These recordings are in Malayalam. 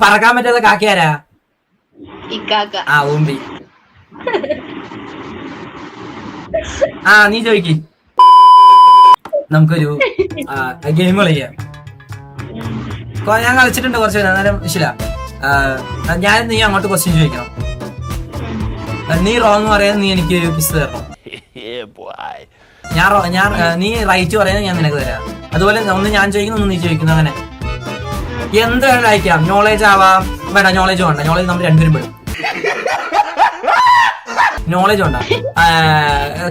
പറക്കാൻ പറ്റാത്ത കാക്കയാരാ? ആ ഊമ്പി. നീ ചോദിക്ക്. നമുക്കൊരു ഗെയിം കളിക്കാം. ഞാൻ കളിച്ചിട്ടുണ്ട് കുറച്ച് നേരം. ശില, ഞാൻ നീ അങ്ങോട്ട് ക്വസ്റ്റ്യൻ ചോദിക്കണം. നീ റോങ് പറയാൻ നീ എനിക്ക് കിസ് തരണം. നീ റൈറ്റ് പറയുന്നത് ഞാൻ നിനക്ക് തരാം. അതുപോലെ ഒന്ന് ഞാൻ ചോദിക്കുന്നു, ഒന്ന് നീ ചോദിക്കുന്നു. അങ്ങനെ എന്ത് വേണം അയക്കാം. നോളേജ് ആവാം. വേണ്ട, നോളേജ് വേണ്ട. നോളേജ് നമ്മൾ രണ്ടുപേരും പെടും. നോളേജ് വേണ്ട.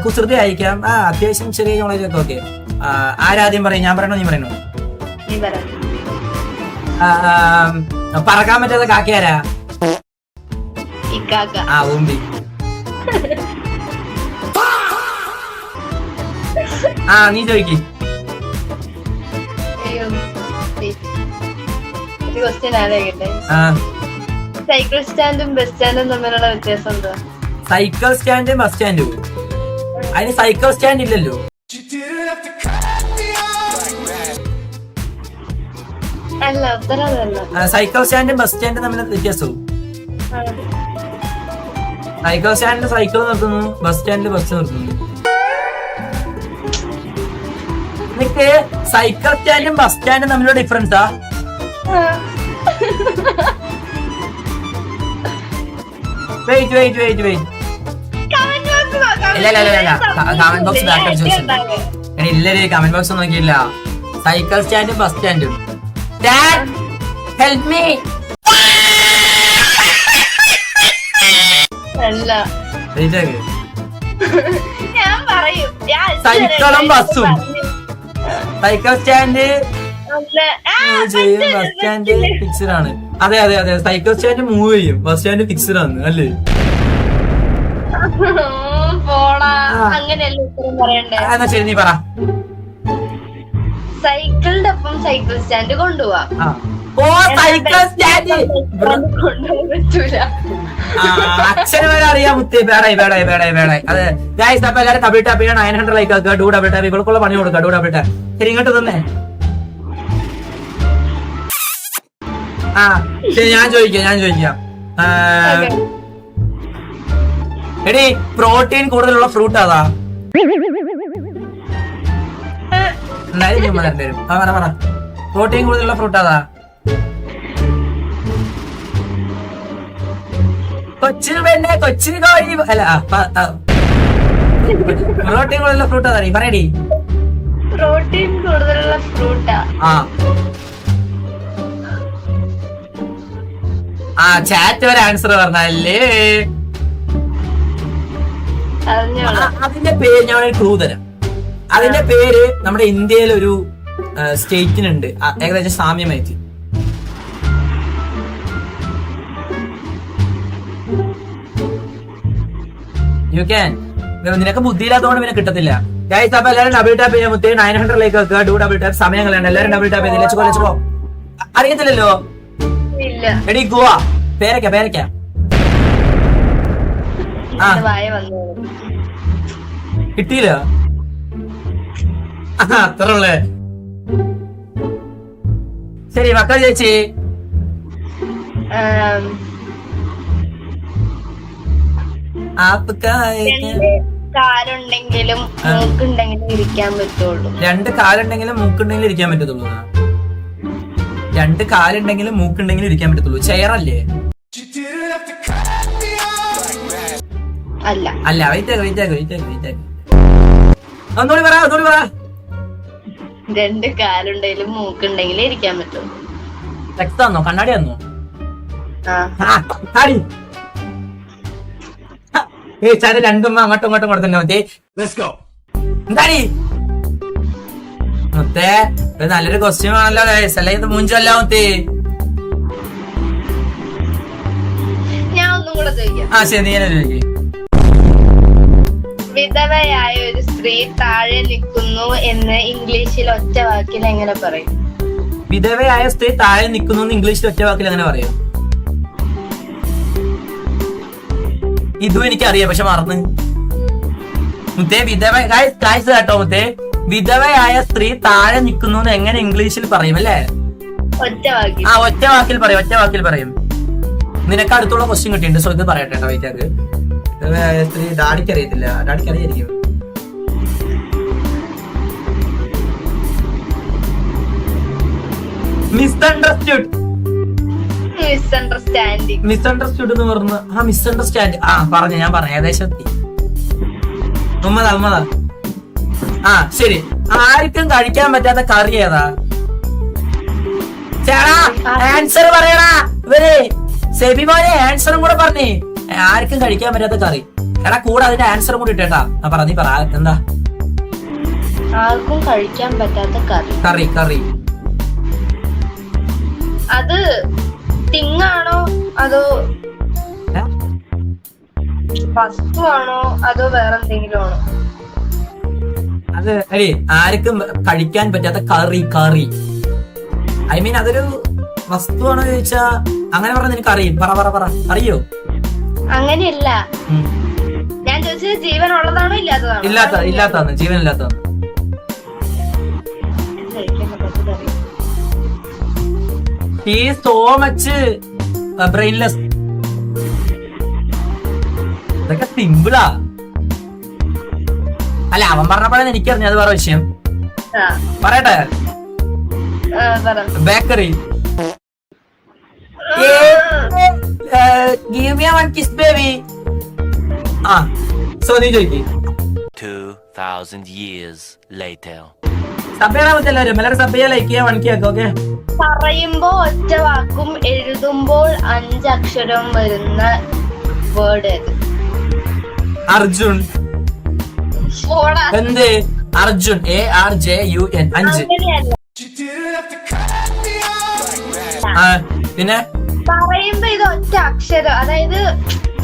കുസൃതി അയക്കാം. അത്യാവശ്യം ചെറിയ നോളേജ് ഒക്കെ ഓക്കെ. ആരാദ്യം പറയും? ഞാൻ പറയണോ നീ പറയണോ? പറക്കാൻ പറ്റാത്ത കാക്കയാരാ? ഊമ്പി. നീ ചോദിക്ക്. സൈക്കിൾ സ്റ്റാൻഡും ബസ് സ്റ്റാൻഡും തമ്മിലുള്ള വ്യത്യാസം എന്താ? സൈക്കിൾ സ്റ്റാൻഡും ബസ് സ്റ്റാൻഡും? അതിന് സൈക്കിൾ സ്റ്റാൻഡ് ഇല്ലല്ലോ. അല്ല, ഉത്തരവല്ല. സൈക്കിൾ സ്റ്റാൻഡും ബസ് സ്റ്റാൻഡും തമ്മിലുള്ള വ്യത്യാസവും? സൈക്കിൾ സ്റ്റാൻഡിൽ സൈക്കിൾ നിർത്തുന്നു, ബസ് സ്റ്റാൻഡിൽ ബസ് നിർത്തുന്നു. നിനക്ക് സൈക്കിൾ സ്റ്റാൻഡും ബസ് സ്റ്റാൻഡും തമ്മിലുള്ള ഡിഫറൻസാ? വെയിറ്റ്. ഇല്ല, കമന്റ് ബോക്സ് ബാക്ക് ചോദിച്ചു. ഇല്ലല്ലേ, കമന്റ് ബോക്സ് നോക്കിയില്ല. സൈക്കിൾ സ്റ്റാൻഡും ബസ് സ്റ്റാൻഡും. Help me. സൈക്കിളും ബസ്സും. Cycle stand bus stand fixed ആണ്. അതെ. സൈക്കിൾ സ്റ്റാൻഡ് മൂവ് ചെയ്യും, ബസ് സ്റ്റാൻഡ് ഫിക്സ്ഡ് ആണ് അല്ലേ? എന്നാ ശരി, നീ പറ. സൈക്കിളിന്റെ ഒപ്പം സൈക്കിൾ സ്റ്റാൻഡ് കൊണ്ടുപോവാ. സൈക്കിൾ സ്റ്റാൻഡ് പറ്റൂല. അച്ഛന് വരെ അറിയാം മുത്തേ. വേടായി. അതെ ഗൈസ്, അപ്പൊ എല്ലാരും ഡബിൾ ടാപ്പ് ചെയ്യണം. 900 ലൈക്ക് ആക്കുക. Do double tap. ഇവൾക്കുള്ള പണി കൊടുക്കുക. Do double tap. ശരി, ഇങ്ങോട്ട് തന്നെ. ശരി, ഞാൻ ചോദിക്കാം. എടി, പ്രോട്ടീൻ കൂടുതലുള്ള ഫ്രൂട്ട് അതാ? പറ. പ്രോട്ടീൻ കൂടുതലുള്ള ഫ്രൂട്ട് അതാ? കൊച്ചിന് കോഴി അല്ല. പ്രോട്ടീൻ കൂടുതലുള്ള ഫ്രൂട്ട് അതാ? പറയടി. പ്രോട്ടീൻ കൂടുതലുള്ള ഫ്രൂട്ടാ? ചാറ്റ് വരെ ആൻസർ പറഞ്ഞല്ലേ. അതിന്റെ പേര് ഞാൻ ഒരു ക്ലൂ തരാം. അതിന്റെ പേര് നമ്മുടെ ഇന്ത്യയിലെ ഒരു സ്റ്റേറ്റിനുണ്ട് ഏകദേശം സാമ്യമായിട്ട്. You can. നിനക്ക് ബുദ്ധിയില്ലാത്തതുകൊണ്ട് പിന്നെ കിട്ടത്തില്ല. ഗൈസ്, അപ്പൊ എല്ലാവരും ഡബിൾ ടാപ്പ് ചെയ്യാൻ മുത്തേ. 900 ലൈക്ക് വെക്കുക. Do double tap. സമയം കളയണ്ട. എല്ലാവരും ഡബിൾ ടാപ്പ് ചെയ്ത് ലെറ്റ്സ് ഗോ. അറിയത്തില്ലല്ലോ. എടി, ഗോവ. പേരക്ക. കിട്ടിയില്ല. അത്ര ഉള്ളേ. ശരി, മക്കൾ ചേച്ചി. കാലുണ്ടെങ്കിലും മൂക്കുണ്ടെങ്കിലും ഇരിക്കാൻ പറ്റുള്ളൂ. 2 കാലുണ്ടെങ്കിലും മൂക്കുണ്ടെങ്കിലും ഇരിക്കാൻ പറ്റത്തുള്ളൂ. 2 കാലുണ്ടെങ്കിലും മൂക്കുണ്ടെങ്കിലും ഇരിക്കാൻ പറ്റത്തുള്ളൂ. ചെയറല്ലേ? അല്ല. വെയിറ്റ്. ഒന്നുകൂടി പറ. 2 കാലുണ്ടെങ്കിലും മൂക്കുണ്ടെങ്കിലും ഇരിക്കാൻ പറ്റും. രക്തന്നോ? കണ്ണാടി വന്നോ? ചാര രണ്ടും അങ്ങോട്ടും കൊടുത്തന്നെ മതി. എന്താടി മുത്തേ? നല്ലൊരു ക്വസ്റ്റ്യൻ ആണല്ലോ. അല്ലെ ഇത് മൂഞ്ചല്ല മുത്തേ. ഞാൻ ഒന്നും കൂടെ ചോദിക്കാം. ശരി, നീ ചോദിക്കും. വിധവയായ ഒരു സ്ത്രീ താഴെ നിൽക്കുന്നു എന്ന് ഇംഗ്ലീഷിൽ ഒറ്റ വാക്കിൽ എങ്ങനെ പറയും? വിധവയായ സ്ത്രീ താഴെ നിൽക്കുന്നു എന്ന് ഇംഗ്ലീഷിൽ ഒറ്റ വാക്കിൽ എങ്ങനെ പറയും? ഇതും എനിക്കറിയാം, പക്ഷെ മറന്ന്. മുത്തേ, കേട്ടോ മുത്തേ, വിധവയായ സ്ത്രീ താഴെ നിൽക്കുന്നു എന്ന് എങ്ങനെ ഇംഗ്ലീഷിൽ പറയും അല്ലേ? ഒറ്റ വാക്കിൽ. ആ ഒറ്റ വാക്കിൽ പറയും. നിനക്ക് അടുത്തുള്ള ക്വസ്റ്റ്യൻ കിട്ടിയിട്ടുണ്ട്. സോ ഇത് പറയട്ടെ കേട്ടോ. വൈറ്റാക്ക് ഡാഡിക്ക് അറിയത്തില്ല. ഡാഡിക്ക് അറിയായിരിക്കും. മിസ്അണ്ടർസ്റ്റുഡ് എന്ന് പറഞ്ഞു. മിസ്അണ്ടർസ്റ്റാൻഡ്. ഞാൻ പറഞ്ഞു ഏകദേശം എത്തി. ഉമ്മതാ. ശരി. ആർക്കും കഴിക്കാൻ പറ്റാത്ത കറി ഏതാ? ചേടാ ആൻസർ പറയടാ. ഇവര് സെബിമോനെ ആൻസറും കൂടെ പറഞ്ഞേ. ആർക്കും കഴിക്കാൻ പറ്റാത്ത കറി. എടാ കൂടെ അതിന്റെ ആൻസറും കൂടി ഇട്ടേട്ടാ. നീ പറ എന്താ? ആർക്കും കഴിക്കാൻ പറ്റാത്ത കറി. അത് തിങ്ങാണോ അതോ വസ്തുവാണോ അതോ വേറെന്തെങ്കിലും ആണോ? അത് ആർക്കും കഴിക്കാൻ പറ്റാത്ത കറി. ഐ മീൻ അതൊരു വസ്തുവാണോ ചോദിച്ചാ അങ്ങനെ പറഞ്ഞ നിനക്ക് അറിയും. പറ അറിയോ? അങ്ങനെയല്ല ഞാൻ ചോദിച്ചത് ജീവൻ ഉള്ളതാണോ ഇല്ലാത്തതാണോ? ഇല്ലാത്തതാണ്. ജീവൻ ഇല്ലാത്തതാണ്. He is so much brainless. ഇതൊക്കെ സിമ്പിളാ. അല്ല അവൻ പറഞ്ഞപ്പോഴാണ് എനിക്കറിഞ്ഞ. അത് വേറെ വിഷയം. പറയട്ടെ. Bakery. Give me one kiss baby. So നീ ചോദിക്ക്. 2000 years later. സബ്ബേടാ എല്ലാവരും സബ്ബയെ ലൈക്ക് ചെയ്യാൻ വണിക്കാക്കും. ഓക്കെ. പറയുമ്പോ ഒറ്റ വാക്കും എഴുതുമ്പോൾ 5 അക്ഷരം വരുന്ന വേർഡ് ഏത്? അർജുൻ. എന്ത് അർജുൻ? ARJUN 5. പിന്നെ പറയുമ്പോ ഇത് ഒറ്റ അക്ഷരം, അതായത്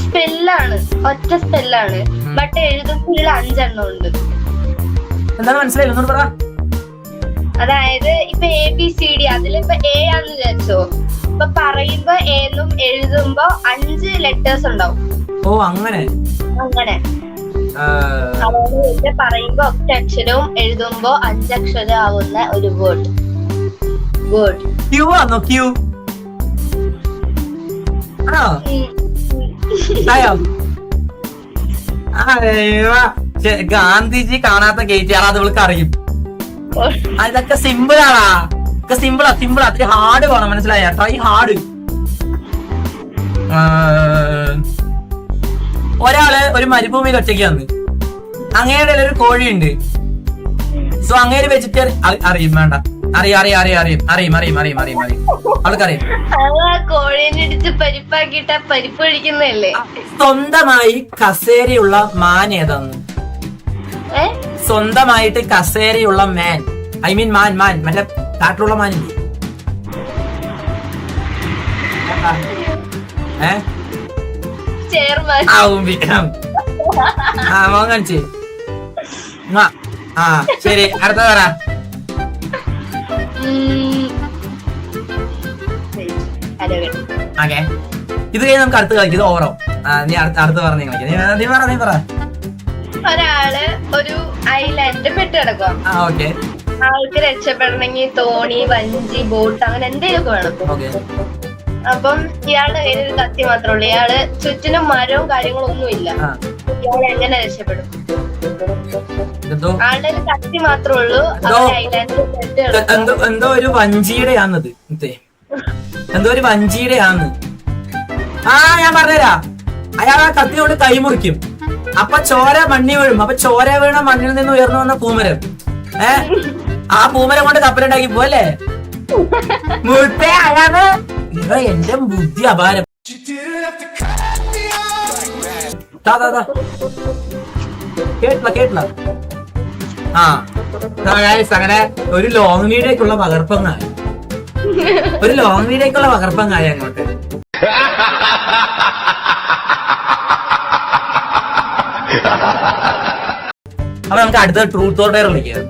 സ്പെല്ലാണ്, ഒറ്റ സ്പെല്ലാണ്. ബട്ട് എഴുതുമ്പോൾ 5 എണ്ണം ഉണ്ട്. എന്താണ് മനസ്സിലായില്ല? ഒന്നുകൂടെ പറ. അതായത് ഇപ്പൊ ABCD അതിലിപ്പോ A ആണെന്ന് വിചാരിച്ചോ. ഇപ്പൊ പറയുമ്പോ എന്നും എഴുതുമ്പോ 5 ലെറ്റേഴ്സ് ഉണ്ടാവും. അങ്ങനെ. അതായത് പറയുമ്പോ ഒറ്റ അക്ഷരവും എഴുതുമ്പോ 5 അക്ഷരം ആവുന്ന ഒരു വേർഡ്. ക്യൂ ആണോ? ക്യൂ ഗാന്ധിജി കാണാത്ത ഗേറ്റ് അത് ഇവൾക്ക് അറിയും. ഇതൊക്കെ സിമ്പിളാണാ. സിമ്പിളാ. അത്ര ഹാർഡ് വേണം. മനസ്സിലായ? Try hard. ഒരാള് ഒരു മരുഭൂമിയിൽ ഒറ്റയ്ക്ക് വന്ന് അങ്ങയുടെ ഒരു കോഴിയുണ്ട്. സോ അങ്ങേര് വെജിറ്റേറിയൻ അറിയും. വേണ്ട അറിയും. അവൾക്കറിയും. പരിപ്പ് കഴിക്കുന്നല്ലേ? സ്വന്തമായി കസേരയുള്ള മാൻ ഏതാന്ന്? സ്വന്തമായിട്ട് കസേരയുള്ള മാൻ. ഐ മീൻ മാൻ മറ്റേ കാട്ടിലുള്ള മാനില്ലേ? മോൻ കാണിച്ച്. ശരി അടുത്ത പറ. ഓക്കെ. ഇത് കഴിഞ്ഞ് നമുക്ക് അടുത്ത് കളിക്കും. ഇത് ഓവറോ? നീ അടുത്ത് പറഞ്ഞ കളിക്കാം. നീ പറ. ഒരാള് ഒരു ഐലാൻഡിൽ പെട്ട് കിടക്കുക. ഓക്കെ. ആൾക്ക് രക്ഷപ്പെടണമെങ്കിൽ തോണി, വഞ്ചി, ബോട്ട് അങ്ങനെ എന്തെങ്കിലുമൊക്കെ വേണം. അപ്പം ഇയാളുടെ കയ്യിൽ ഒരു കത്തി മാത്രമേ ഉള്ളൂ. ഇയാള് ചുറ്റിനും മരവും കാര്യങ്ങളും ഒന്നുമില്ല. ഇയാൾ എങ്ങനെ രക്ഷപ്പെടും? ആളുടെ ഒരു കത്തി മാത്രമേ ഉള്ളൂ. ഐലാൻഡിൽ പെട്ട് കിടക്കുക. എന്തോ ഒരു വഞ്ചിയുടെ ആന്നത്. എന്തോ ഒരു വഞ്ചിയുടെ ആന്ന്. ഞാൻ പറഞ്ഞുതരാ. അയാൾ ആ കത്തി കൊണ്ട് കൈമുറിക്കും. അപ്പൊ ചോര മണ്ണി വീഴും. അപ്പൊ ചോര വീണ മണ്ണിൽ നിന്ന് ഉയർന്നു വന്ന പൂമരം. ആ പൂമരം കൊണ്ട് കപ്പലുണ്ടാക്കി പോവല്ലേ? എന്റെ ബുദ്ധി അപാരം. കേട്ടില്ല. അങ്ങനെ ഒരു ലോങ് വീഡിയോക്കുള്ള പകർപ്പങ്ങായി. അങ്ങോട്ട്. അപ്പൊ നമുക്ക് അടുത്ത ട്രൂത്ത് ഓർ ഡെയർ വിളിക്കാം.